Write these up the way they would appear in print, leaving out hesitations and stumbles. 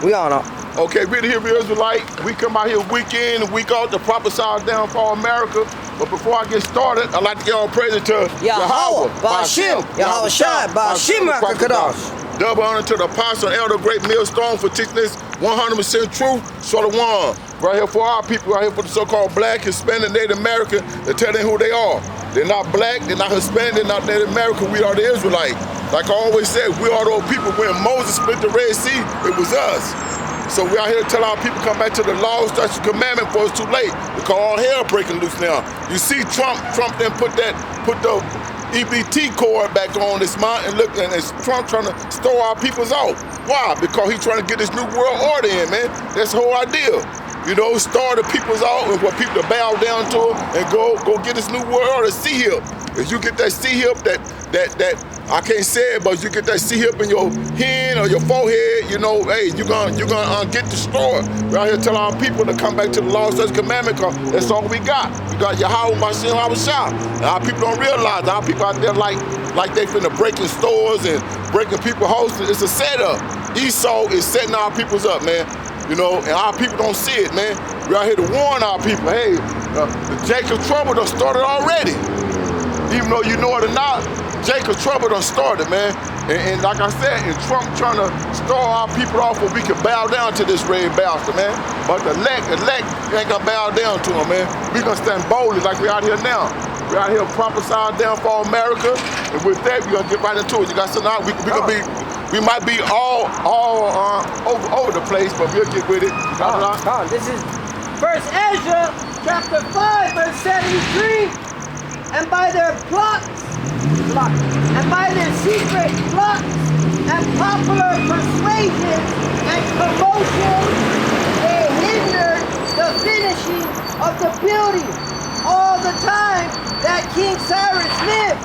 We on up. Okay, we're the Hebrew Israelite. We come out here week in and week out to prophesy downfall America. But before I get started, I'd like to give all praise to Yahweh, Bashim, Yahweh Shai, Bashim Rakakadosh. Double honor to the apostle and elder great millstone for teaching this 100% truth. Shalom. Right here for our people, right here for the so-called black, Hispanic, Native American, to tell them who they are. They're not black, they're not Hispanic, they're not Native American, we are the Israelite. Like I always said, we are those people. When Moses split the Red Sea, it was us. So we out here to tell our people come back to the law, statute, commandment before it's too late. Because all hell breaking loose now. You see Trump then put the EBT cord back on this month, and look, and it's Trump trying to store our peoples out. Why? Because he's trying to get this new world order in, man. That's the whole idea. You know, store the peoples out and for people to bow down to him and go get this new world order, C-hip. If you get that C-hip, that I can't say it, but you get that C-hip in your hand or your forehead, you know, hey, you're gonna get destroyed. We're out here telling our people to come back to the law, statute, commandment, because that's all we got. We got Yahweh, Bashim, Yahweh Shai. And our people don't realize, our people out there like they finna breaking stores and breaking people's houses. It's a setup. Esau is setting our peoples up, man. You know, and our people don't see it, man. We're out here to warn our people, hey, the Jacob's trouble done started already. Even though you know it or not, Jacob's trouble done started, man. And like I said, and Trump trying to store our people off where we can bow down to this red bastard, man. But the elect ain't gonna bow down to him, man. We gonna stand boldly like we out here now. We out here prophesying downfall America, and with that, we gonna get right into it. You got something out? We might be all over the place, but we'll get with it. This is 1st Ezra, chapter 5, verse 73. And by their plots, and by their secret plots, and popular persuasions and commotions, they hindered the finishing of the building all the time that King Cyrus lived.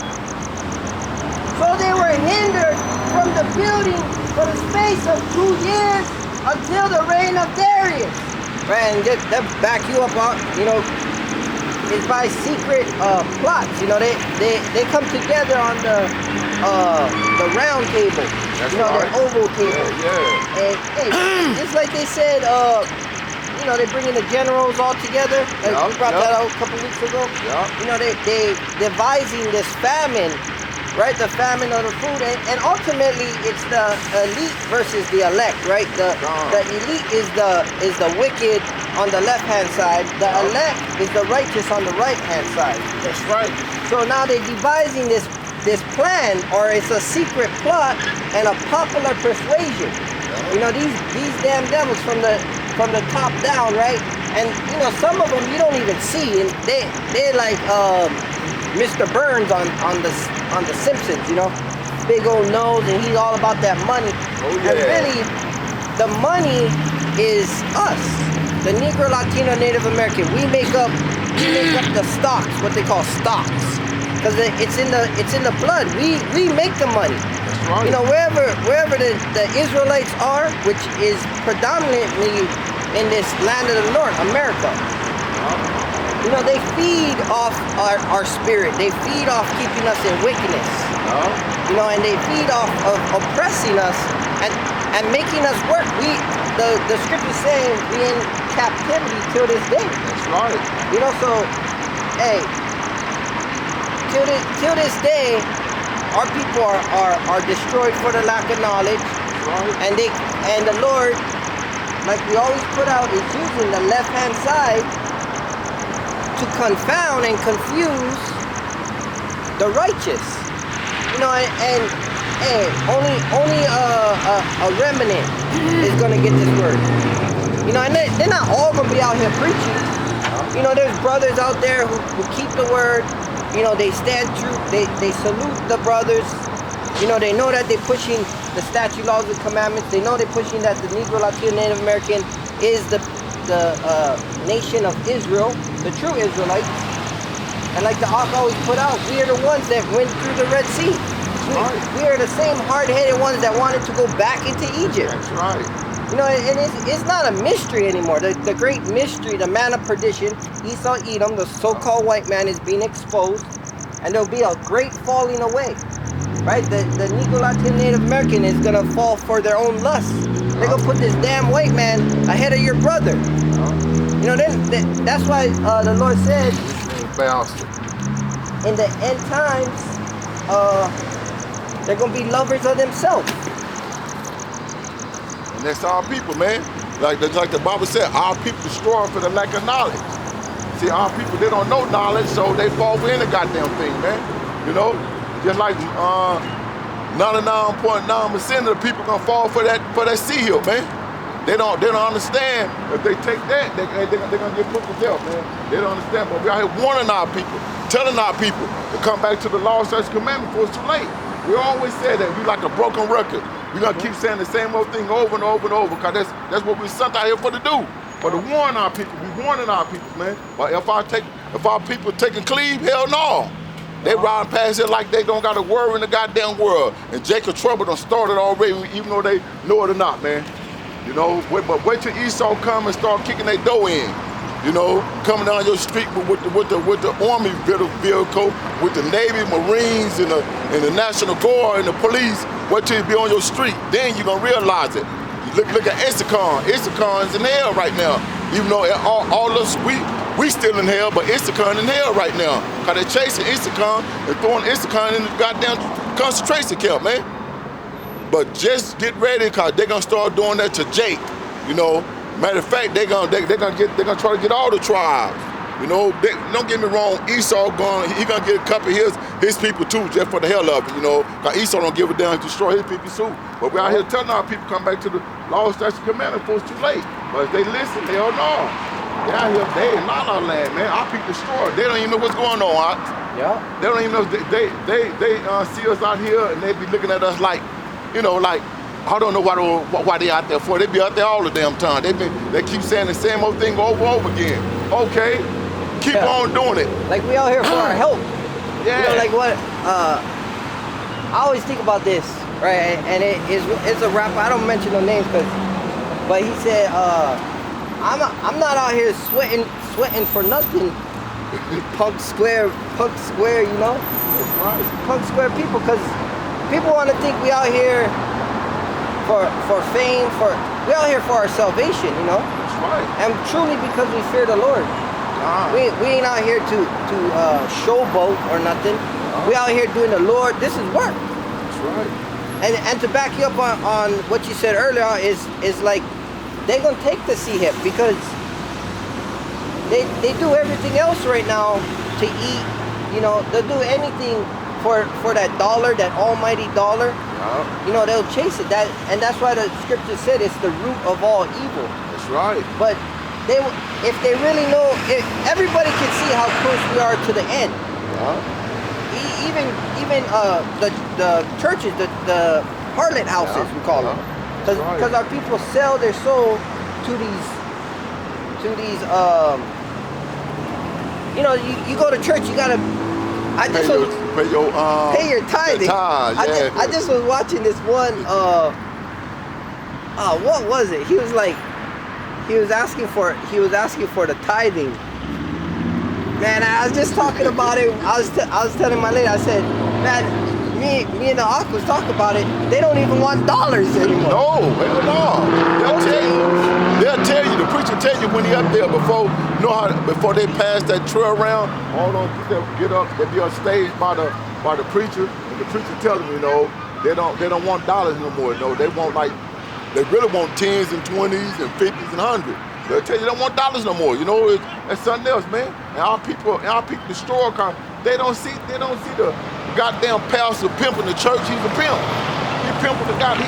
So they were hindered from the building for the space of 2 years until the reign of Darius. Right, and that back you up on, you know, is by secret plots. You know, they come together on the round table. That's the oval table. Yeah. And hey, just like they said, you know, they bringing the generals all together. Like we brought that out a couple weeks ago. You know, they devising this famine. Right, the famine of the food, and ultimately it's the elite versus the elect, right? The elite is the wicked on the left hand side. The elect is the righteous on the right hand side. That's right. So now they're devising this plan, or it's a secret plot and a popular persuasion. You know, these damn devils from the top down, right? And you know, some of them you don't even see, and they're like Mr. Burns on the Simpsons, you know, big old nose, and he's all about that money. Oh, yeah. And really, the money is us, the Negro, Latino, Native American. We make up the stocks, what they call stocks, because it's in the blood. We make the money. That's right. You know, wherever the Israelites are, which is predominantly in this land of the North, America. You know, they feed off our spirit. They feed off keeping us in wickedness. You know, and they feed off of oppressing us and making us work. The scripture saying we in captivity till this day. That's right. You know, so hey, till this day, our people are destroyed for the lack of knowledge. Right. And the Lord, like we always put out, is using the left hand side to confound and confuse the righteous, you know, and only a remnant is gonna get this word, you know, and they're not all gonna be out here preaching. You know, there's brothers out there who keep the word. You know, they stand true. They salute the brothers. You know, they know that they're pushing the statute, laws, and commandments. They know they're pushing that the Negro, Latino, Native American is the nation of Israel, the true Israelites. And like the Ark always put out, we are the ones that went through the Red Sea. We are the same hard-headed ones that wanted to go back into Egypt. That's right. You know, and it's not a mystery anymore. The great mystery, the man of perdition, Esau, Edom, the so-called white man, is being exposed, and there'll be a great falling away. Right? The Negro, Latin, Native American is gonna fall for their own lust. They're gonna put this damn white man ahead of your brother. You know, that's why the Lord said in the end times, they're gonna be lovers of themselves. And that's our people, man. Like the Bible said, our people destroy for the lack of knowledge. See, our people, they don't know knowledge, so they fall for any goddamn thing, man. You know, just like 99.9% of the people gonna fall for that sea hill, man. They don't understand. If they take that, they're gonna get put to death, man. They don't understand. But we out here warning our people, telling our people to come back to the law, statutes, commandments before it's too late. We always say that we like a broken record. We're gonna keep saying the same old thing over and over and over, because that's what we're sent out here for to do. For to warn our people. We warning our people, man. But if our people taking cleave, hell no. They riding past it like they don't got a worry in the goddamn world. And Jacob trouble done started already, even though they know it or not, man. You know, but wait till Esau come and start kicking their door in. You know, coming down your street with the army vehicle, with the Navy, Marines, and the National Guard and the police. Wait till you be on your street, then you're gonna realize it. Look at Issachar. Issachar is in hell right now. Even though all us, we still in hell, but Issachar in hell right now. Cause they chasing Issachar and throwing Issachar in the goddamn concentration camp, man. But just get ready, cause they're gonna start doing that to Jake. You know, matter of fact, they're gonna try to get all the tribes. You know, don't get me wrong, Esau he gonna get a couple of his people too, just for the hell of it, you know. Cause Esau don't give a damn to destroy his people too. But we're out here telling our people come back to the law, statutes, commandments before it's too late. But if they listen, hell no. They out here, they in La La Land, man. Our people destroyed. They don't even know what's going on, huh? Yeah. They don't even know. They see us out here and they be looking at us like, you know, like, I don't know why they out there for. They be out there all the damn time. They keep saying the same old thing over and over again. Okay, keep on doing it. Like we out here for our help. Yeah. You know, like what? I always think about this, right? And it's a rapper. I don't mention no names, but he said, I'm not out here sweating for nothing. You punk square, you know? That's right. Punk square people, because people want to think we out here for fame, we out here for our salvation, you know? That's right. And truly because we fear the Lord. We ain't out here to showboat or nothing. We out here doing the Lord. This is work. That's right. And to back you up on what you said earlier is like they're gonna take the sea hip, because they do everything else right now to eat. You know, they'll do anything for that dollar, that almighty dollar. You know, they'll chase it. And that's why the scripture said it's the root of all evil. That's right. But if they really know, if everybody can see how close we are to the end. Even the churches, the harlot houses, we call them, because our people sell their soul to these you know, you go to church, you gotta pay your tithing. I just was watching this one. What was it? He was asking for the tithing. Man, I was just talking about it. I was telling my lady, I said, man, me and the Ak was talking about it. They don't even want dollars anymore. No, hell no. They'll tell you. The preacher tell you when he up there before they pass that trail around. All those people get up, they be on stage by the preacher, and the preacher tell them, you know, they don't want dollars no more. No, they really want 10s and 20s and 50s and 100s. They'll tell you they don't want dollars no more. You know, that's something else, man. And our people destroy, cause they don't see the goddamn pastor pimping the church. He's a pimp. He pimping the guy. He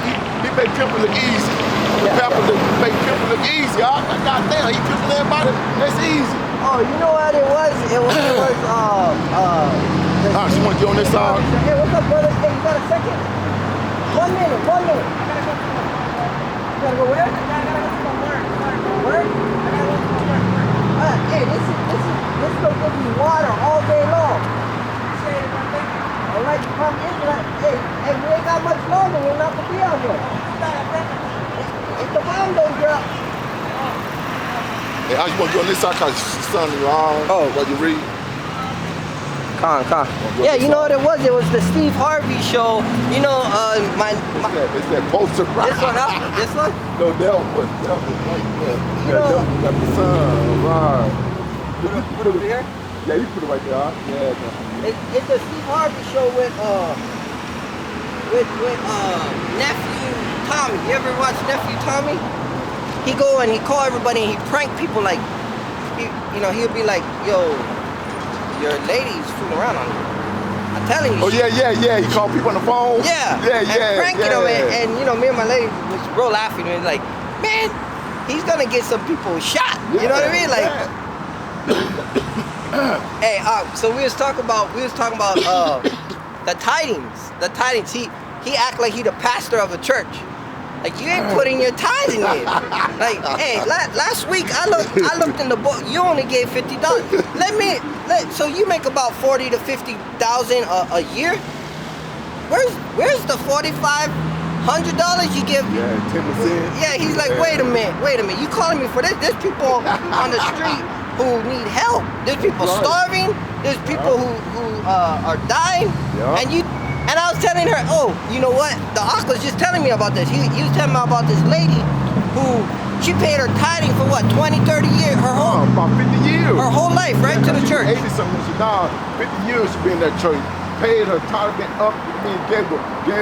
make pimping look easy. The pastor make pimping look easy. Goddamn, he pimping everybody. That's easy. Oh, you know what it was? She want you on this side. Hey, what's up, brother? Hey, you got a second? 1 minute. You gotta go where? I gotta go to work. Work? I gotta go to work. Hey, this is gonna give you water all day long. All right, you come in, hey, we ain't got much longer. We're not gonna be out here. If the bomb don't drop. Hey, I just want to go on this side because it's sun in your arm. Oh. While you read. Con. Yeah, you know what it was? It was the Steve Harvey show. You know, It's that poster. This one, huh? This one? No, that one. That was right there. You know, Got the sun. Right. Put it over here? Yeah, you put it right there. Huh? Yeah. It's the Steve Harvey show with nephew Tommy. You ever watch nephew Tommy? He go and he call everybody and he prank people like, he'll be like, yo, your lady's fooling around on you. I'm telling you. Oh yeah. He called people on the phone. Yeah. And pranking them and me and my lady was real laughing and like, man, he's gonna get some people shot. You know what I mean? Like. Hey, so we was talking about the tidings. He act like he the pastor of a church. Like you ain't putting your tithing in. Like, hey, last week I looked in the book. You only gave $50. So you make about $40,000 to $50,000 a year. Where's the $4,500 you give? Yeah, 10%. Yeah, he's like, wait a minute. You calling me for this? There's people on the street who need help. There's people starving. There's people who are dying. Yeah. And I was telling her, oh, you know what? The Ak was just telling me about this. He was telling me about this lady who she paid her tithing for what, 20, 30 years? About 50 years. Her whole life, right, to the church. 80 something. She died. 50 years she been in that church. Paid her tithing up. Gave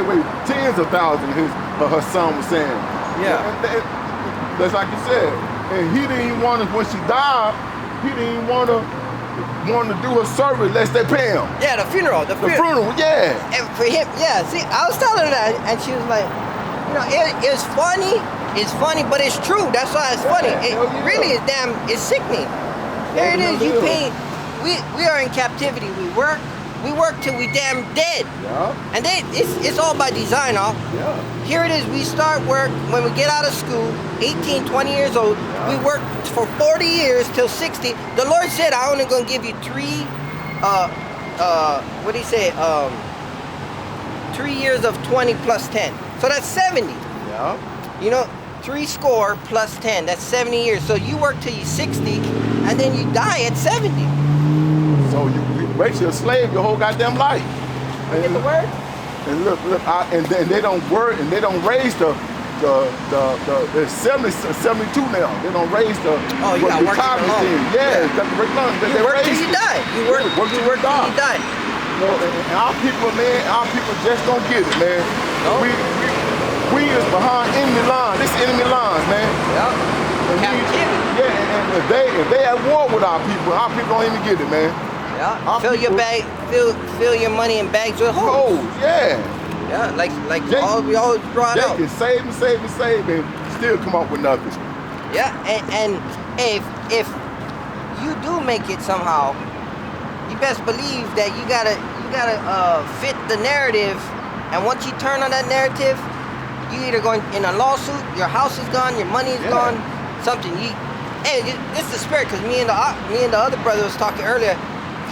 away tens of thousands. Her son was saying. Yeah. And that's like you said. And he didn't even want to, when she died, he didn't even want to do her service unless they pay him. Yeah, the funeral, yeah. And for him, yeah. See, I was telling her that, and she was like, it's funny, but it's true. That's why it's funny. It really is it's sickening. There it is. You pay. We are in captivity. We work till we damn dead. Yeah. And it's all by design, huh? Yeah. Here it is. We start work when we get out of school, 18, 20 years old. Yeah. We work for 40 years till 60. The Lord said, I'm only going to give you 3 years of 20 plus 10. So that's 70. Yeah. 3 score plus 10. That's 70 years. So you work till you're 60, and then you die at 70. So you basically a slave your whole goddamn life. You get the word? And look, and they don't work, and they don't raise the 70, 72 now. They don't raise the you got work thing. Yeah, got to break lungs. You work till you die. You work till you die. And our people just don't get it, man. No. We is behind enemy lines. This enemy lines, man. Yeah. And if they at war with our people don't even get it, man. Yeah. Fill your bag, fill your money in bags with holes. Yeah. Yeah, like we always brought they out. They can save and still come up with nothing. Yeah, and if you do make it somehow, you best believe that you gotta fit the narrative. And once you turn on that narrative, you either going in a lawsuit, your house is gone, your money is gone, something. Hey, this is the spirit, because me and the other brother was talking earlier.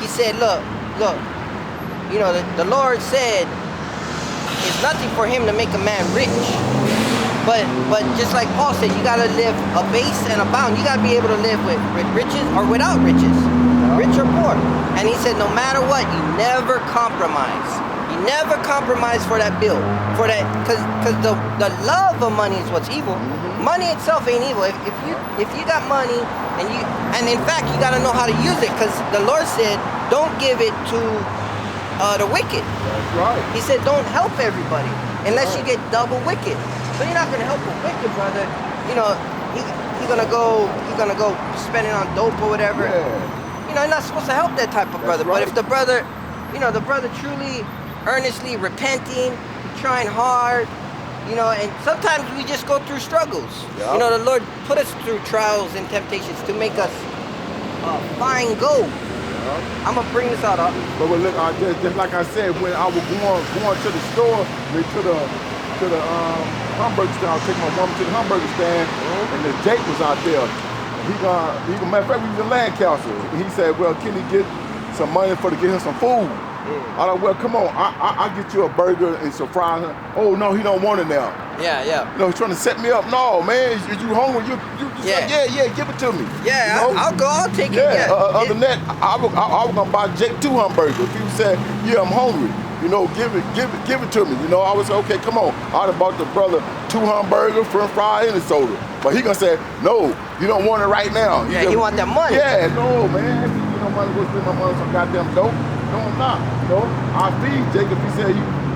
He said, look, the Lord said it's nothing for him to make a man rich. But just like Paul said, you gotta live abase and abound. You gotta be able to live with riches or without riches, rich or poor. And he said, no matter what, you never compromise. You never compromise for that bill, for that, because the love of money is what's evil. Money itself ain't evil. If you got money and in fact you gotta know how to use it, because the Lord said, don't give it to the wicked. That's right. He said, don't help everybody unless you get double wicked. So you're not gonna help a wicked brother. He's gonna go spend it on dope or whatever. Yeah. You're not supposed to help that type of brother. Right. But if the brother, the brother truly, earnestly repenting, trying hard, and sometimes we just go through struggles. Yep. The Lord put us through trials and temptations to make us find gold. I'm gonna bring this out. But look, just like I said, when I was going to the store, to the hamburger stand, I was taking my woman to the hamburger stand, and the Jake was out there. Matter of fact, we was in Lancaster. And he said, well, can he get some money to get him some food? I like, well, come on, I'll get you a burger and some fries. Oh, no, he don't want it now. Yeah, yeah. You know, he's trying to set me up. No, man, is you hungry? You just like, yeah, give it to me. Yeah, you know? I'll go, I'll take it. Yeah, other than that, I was gonna buy Jake 2 hamburgers. If he said, yeah, I'm hungry, you know, give it to me. You know, I was okay, come on. I'd have bought the brother 2 hamburgers, french fry, and a soda. But he gonna say, no, you don't want it right now. You want that money. Yeah, no, man. You don't want to go spend my money on some goddamn dope. No, I'm not. You know, I feed Jake if he said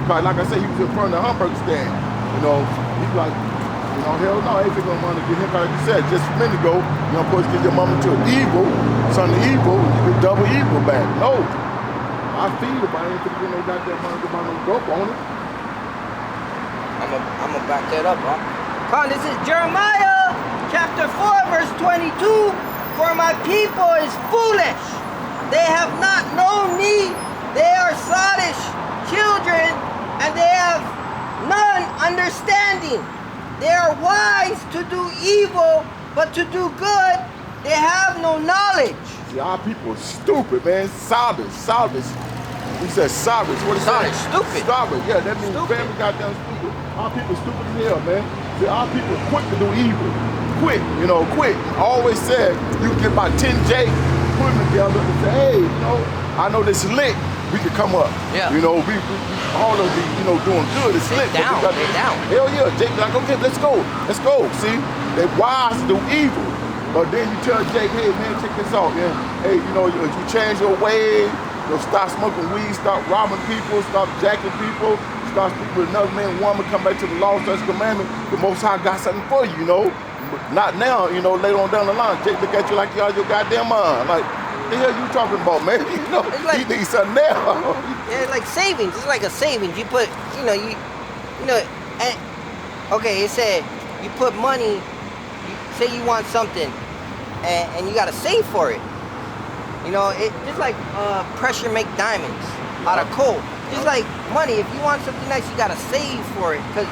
like I said, he was in front of the hamburger stand. You know, he's like, you know, hell no, I ain't gonna want to get him. Like you said, just a minute ago, you're supposed to get your mama to an evil, son of evil, and you get double evil back. No. I feed him, but I ain't gonna get no goddamn money to buy no dope on it. I'm gonna back that up, bro. Come on, this is Jeremiah chapter 4, verse 22. For my people is foolish. They have not known me. They are sottish children, and they have none understanding. They are wise to do evil, but to do good, they have no knowledge. See, our people are stupid, man. Salvage. He said salvage. What is that? Stupid. Salvage. Yeah, that means Stupid. family goddamn stupid. Our people stupid as hell, man. See, our people quick to do evil. Quick, you know, quick. I always said you can get about 10 J, put them together and say, hey, you know, I know this is lit. We could come up. Yeah. You know, we all of be, you know, doing good. It's lit. Down. Hell yeah, Jake like, okay, let's go. See, they wise to do evil. But then you tell Jake, hey man, check this out, man. Hey, you know, you change your ways, you know, stop smoking weed, stop robbing people, stop jacking people, stop speaking with another man, woman, come back to the law, such commandment. The Most High got something for you, you know. But not now, you know, later on down the line. Jake look at you like you out your goddamn mind. Like, what the hell you talking about, man? You know, like, you need something now. Yeah, like savings. It's like a savings. You put, you know, and okay, it said you put money. Say you want something, and you gotta save for it. You know, it just like pressure make diamonds out of coal. Just like money, if you want something nice, you gotta save for it. Cause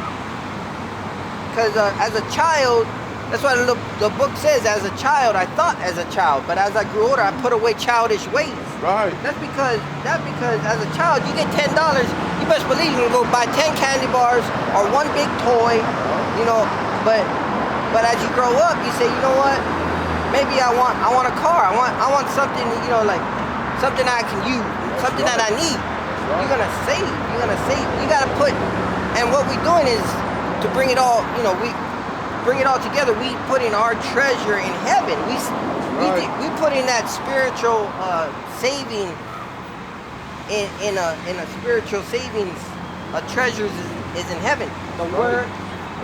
as a child, that's why the book says, as a child, I thought as a child, but as I grew older, I put away childish ways. Right. That's because as a child, you get $10. You best believe you can go buy 10 candy bars or one big toy, you know. But as you grow up, you say, you know what? Maybe I want a car. I want something, you know, like something I can use, something that I need. You're gonna save. You gotta put. And what we're doing is to bring it all. You know, we bring it all together. We put in our treasure in heaven. We put in that spiritual saving in a spiritual savings. Treasures is in heaven. The word,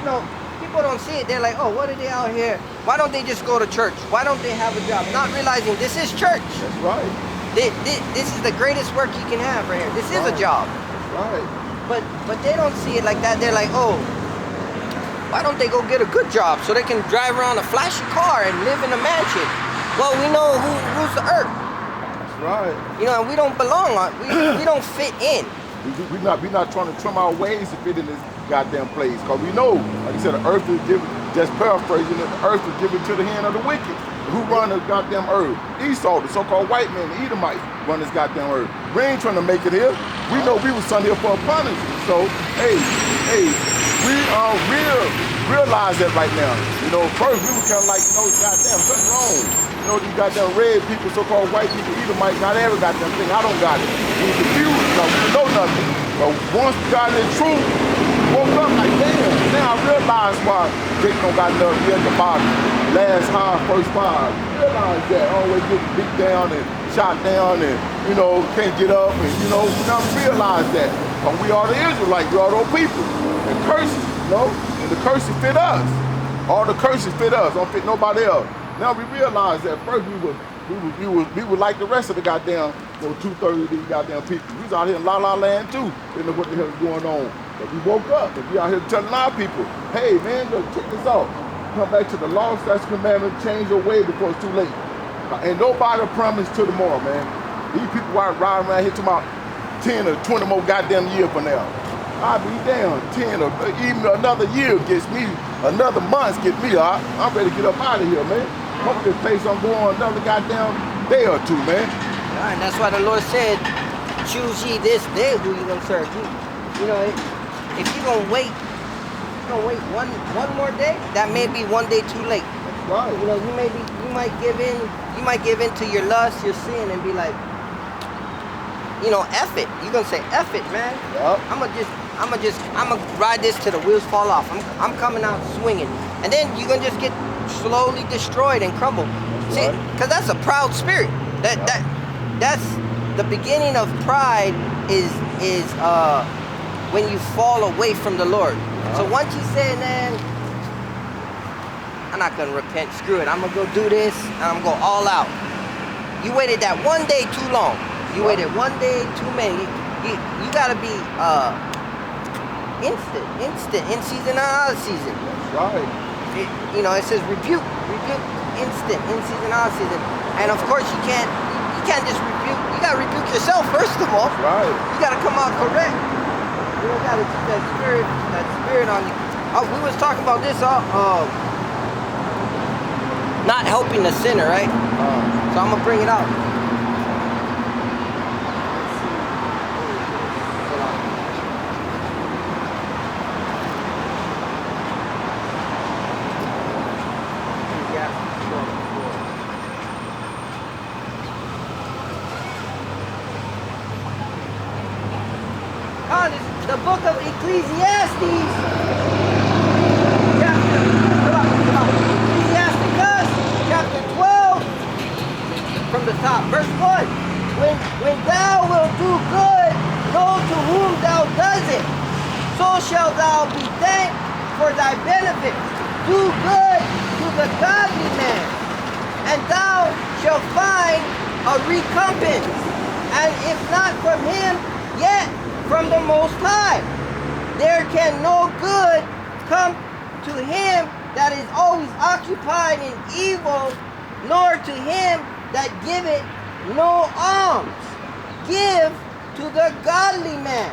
you know. People don't see it. They're like, oh, what are they out here? Why don't they just go to church? Why don't they have a job? Not realizing this is church. That's right. This is the greatest work you can have right here. This is a job. That's right. But they don't see it like that. They're like, oh, why don't they go get a good job so they can drive around a flashy car and live in a mansion? Well, we know who rules the earth. That's right. You know, and we don't belong on. We don't fit in. We not trying to trim our ways to fit in this goddamn place, because we know, like you said, the earth is given, just paraphrasing it, the earth is given to the hand of the wicked. Who run this goddamn earth? Esau, the so-called white man, the Edomite, run this goddamn earth. We ain't trying to make it here. We know we was sent here for a punishment. So, hey, we realize that right now. You know, first we were kind of like, you know, goddamn, something wrong. You know, these goddamn red people, so-called white people, Edomite, got every goddamn thing. I don't got it. We were confused, we didn't know nothing. But once we got in truth, woke up like, damn, now I realize why Jake don't got enough here at the bottom. Last high, first five. Realize that. Always getting beat down and shot down and, you know, can't get up and, you know, we don't realize that. But we are the Israelites, we are those people. And curses, you know, and the curses fit us. All the curses fit us, don't fit nobody else. Now we realize that first we were like the rest of the goddamn, you know, 2/3 of these goddamn people. We was out here in La La Land too. Didn't know what the hell was going on. But we woke up and we out here telling our people, hey man, go check this out. Come back to the law, statutes, commandment, change your way before it's too late. And nobody promised to tomorrow, man. These people are riding around here to about 10 or 20 more goddamn years from now. I'll be down 10 or even another year gets me, another month gets me out. I'm ready to get up out of here, man. Hope this place I'm going another goddamn day or two, man. And that's why the Lord said, choose ye this day who you gonna serve. You know, if you're gonna wait, one more day, that may be one day too late. Right. You know, you might give in to your lust, your sin, and be like, you know, F it. You're gonna say, F it, man. Yep. I'm gonna ride this till the wheels fall off. I'm coming out swinging, and then you're gonna just get slowly destroyed and crumble. See, because that's a proud spirit. That's the beginning of pride. Is when you fall away from the Lord. So once you say, man, I'm not gonna repent. Screw it. I'm gonna go do this, and I'm gonna go all out. You waited that one day too long. You waited one day too many. You gotta be instant, in season, out of season. That's right. You know, it says rebuke, instant, in season, out of season. And of course, you can't just rebuke. You gotta rebuke yourself first of all. That's right. You gotta come out correct. You don't gotta keep that spirit on you. We was talking about this. Not helping the sinner, right? So I'm gonna bring it out. The book of Ecclesiastes, chapter 12, from the top, verse 1. When thou wilt do good, know to whom thou doest it, so shalt thou be thanked for thy benefit. Do good to the godly man, and thou shalt find a recompense, and if not from him, yet from the Most High. There can no good come to him that is always occupied in evil, nor to him that giveth no alms. Give to the godly man,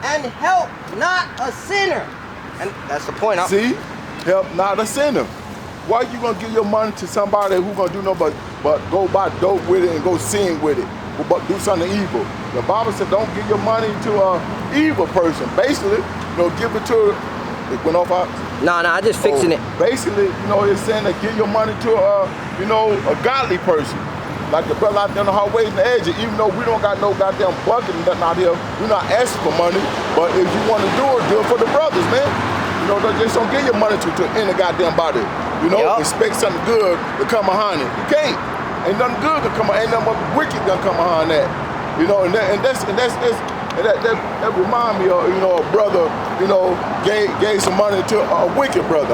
and help not a sinner. And that's the point. See? Help not a sinner. Why you gonna give your money to somebody who gonna do nothing but go buy dope with it and go sin with it, but do something evil? The Bible said don't give your money to an evil person. Basically, give it to. It went off out. No, I just fixing it. Basically, it's saying that give your money to a godly person. Like the brother out there on the highway and the edge, even though we don't got no goddamn bucket and nothing out here, we're not asking for money. But if you want to do it for the brothers, man. Just don't give your money to any goddamn body. Expect something good to come behind it. You can't. Ain't nothing good to come. Ain't nothing wicked gonna come behind that. That remind me of a brother gave some money to a wicked brother.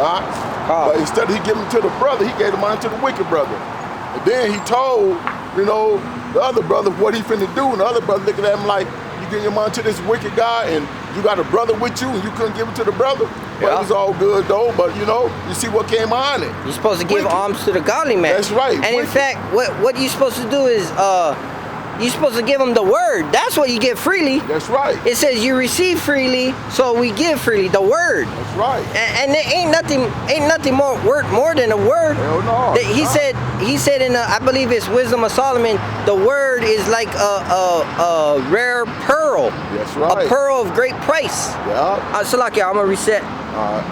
But instead of he giving to the brother, he gave the money to the wicked brother. And then he told the other brother what he finna do, and the other brother looking at him like, you give your money to this wicked guy, and you got a brother with you, and you couldn't give it to the brother. But it was all good though. But you see what came behind it. You're supposed to give alms to the godly man. That's right. And in fact, what you're supposed to do is you're supposed to give them the word. That's what you get freely. That's right. It says you receive freely, so we give freely. The word. That's right. And there ain't nothing more worth more than a word. Hell no. He said in I believe it's Wisdom of Solomon, the word is like a rare pearl. That's right. A pearl of great price. Yeah. Salakia, I'm gonna reset. All right.